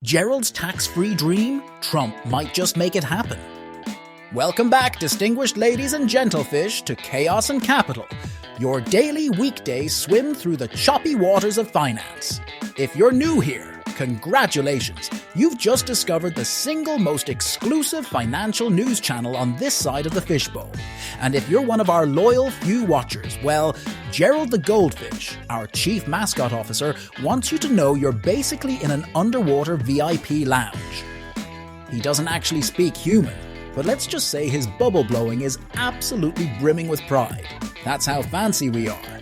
Gerald's tax-free dream? Trump might just make it happen. Welcome back, distinguished ladies and gentlefish, to Chaos and Capital, your daily weekday swim through the choppy waters of finance. If you're new here, congratulations, you've just discovered the single most exclusive financial news channel on this side of the fishbowl. And if you're one of our loyal few watchers, well, Gerald the Goldfish, our chief mascot officer, wants you to know you're basically in an underwater VIP lounge. He doesn't actually speak human, but let's just say his bubble blowing is absolutely brimming with pride. That's how fancy we are.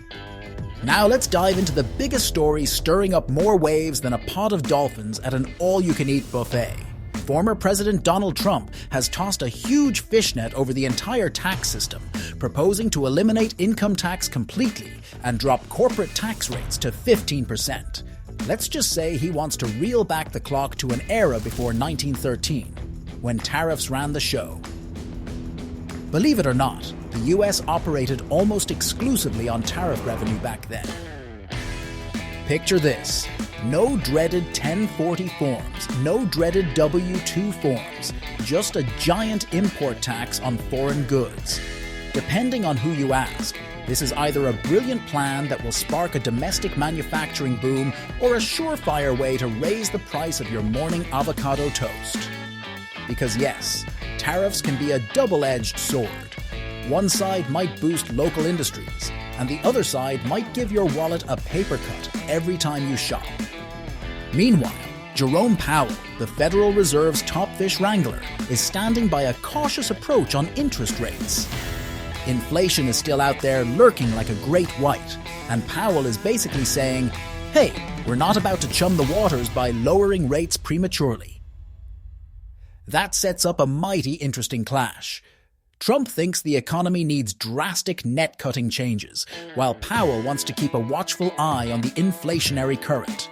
Now let's dive into the biggest story stirring up more waves than a pod of dolphins at an all-you-can-eat buffet. Former President Donald Trump has tossed a huge fishnet over the entire tax system, proposing to eliminate income tax completely and drop corporate tax rates to 15%. Let's just say he wants to reel back the clock to an era before 1913, when tariffs ran the show. Believe it or not, the US operated almost exclusively on tariff revenue back then. Picture this. No dreaded 1040 forms, no dreaded W-2 forms, just a giant import tax on foreign goods. Depending on who you ask, this is either a brilliant plan that will spark a domestic manufacturing boom or a surefire way to raise the price of your morning avocado toast. Because yes, tariffs can be a double-edged sword. One side might boost local industries, and the other side might give your wallet a paper cut every time you shop. Meanwhile, Jerome Powell, the Federal Reserve's top fish wrangler, is standing by a cautious approach on interest rates. Inflation is still out there lurking like a great white, and Powell is basically saying, hey, we're not about to chum the waters by lowering rates prematurely. That sets up a mighty interesting clash. Trump thinks the economy needs drastic net-cutting changes, while Powell wants to keep a watchful eye on the inflationary current.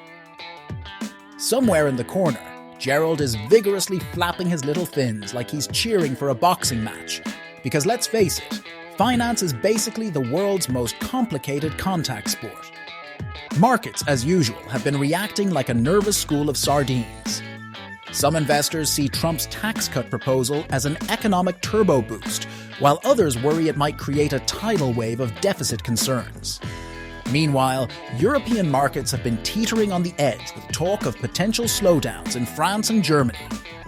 Somewhere in the corner, Gerald is vigorously flapping his little fins like he's cheering for a boxing match. Because let's face it, finance is basically the world's most complicated contact sport. Markets, as usual, have been reacting like a nervous school of sardines. Some investors see Trump's tax cut proposal as an economic turbo boost, while others worry it might create a tidal wave of deficit concerns. Meanwhile, European markets have been teetering on the edge with talk of potential slowdowns in France and Germany,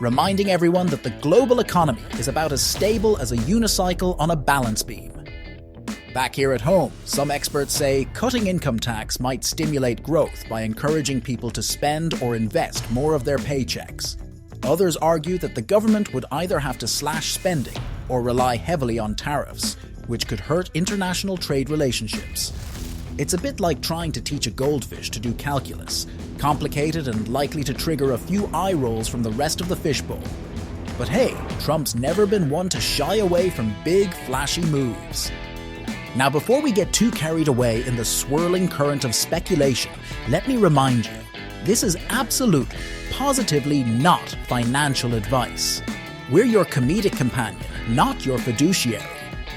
reminding everyone that the global economy is about as stable as a unicycle on a balance beam. Back here at home, some experts say cutting income tax might stimulate growth by encouraging people to spend or invest more of their paychecks. Others argue that the government would either have to slash spending or rely heavily on tariffs, which could hurt international trade relationships. It's a bit like trying to teach a goldfish to do calculus, complicated and likely to trigger a few eye rolls from the rest of the fishbowl. But hey, Trump's never been one to shy away from big, flashy moves. Now, before we get too carried away in the swirling current of speculation, let me remind you, this is absolutely, positively not financial advice. We're your comedic companion, not your fiduciary.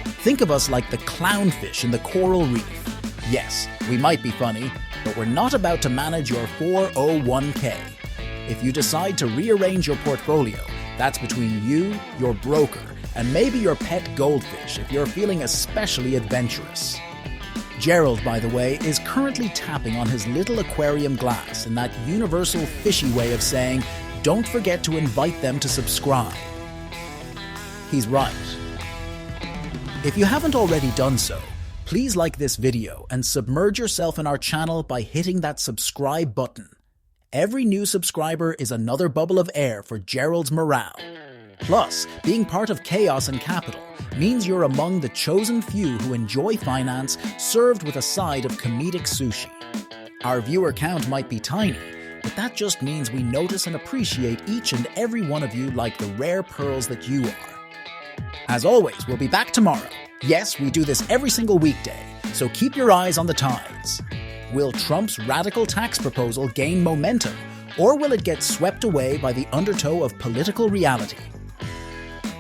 Think of us like the clownfish in the coral reef. Yes, we might be funny, but we're not about to manage your 401k. If you decide to rearrange your portfolio, that's between you, your broker, and maybe your pet goldfish if you're feeling especially adventurous. Gerald, by the way, is currently tapping on his little aquarium glass in that universal fishy way of saying, don't forget to invite them to subscribe. He's right. If you haven't already done so, please like this video and submerge yourself in our channel by hitting that subscribe button. Every new subscriber is another bubble of air for Gerald's morale. Plus, being part of Chaos and Capital means you're among the chosen few who enjoy finance served with a side of comedic sushi. Our viewer count might be tiny, but that just means we notice and appreciate each and every one of you like the rare pearls that you are. As always, we'll be back tomorrow. Yes, we do this every single weekday, so keep your eyes on the tides. Will Trump's radical tax proposal gain momentum, or will it get swept away by the undertow of political reality?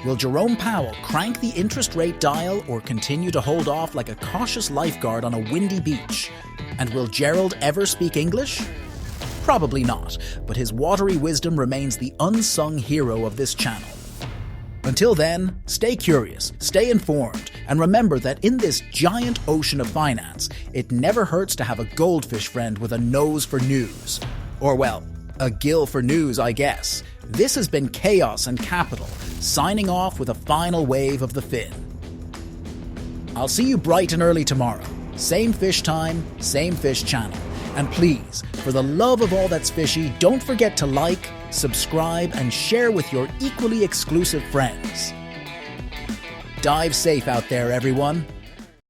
Will Jerome Powell crank the interest rate dial or continue to hold off like a cautious lifeguard on a windy beach? And will Gerald ever speak English? Probably not, but his watery wisdom remains the unsung hero of this channel. Until then, stay curious, stay informed, and remember that in this giant ocean of finance, it never hurts to have a goldfish friend with a nose for news. Or well, a gill for news, I guess. This has been Chaos and Capital, signing off with a final wave of the fin. I'll see you bright and early tomorrow. Same fish time, same fish channel. And please, for the love of all that's fishy, don't forget to like, subscribe, and share with your equally exclusive friends. Dive safe out there, everyone.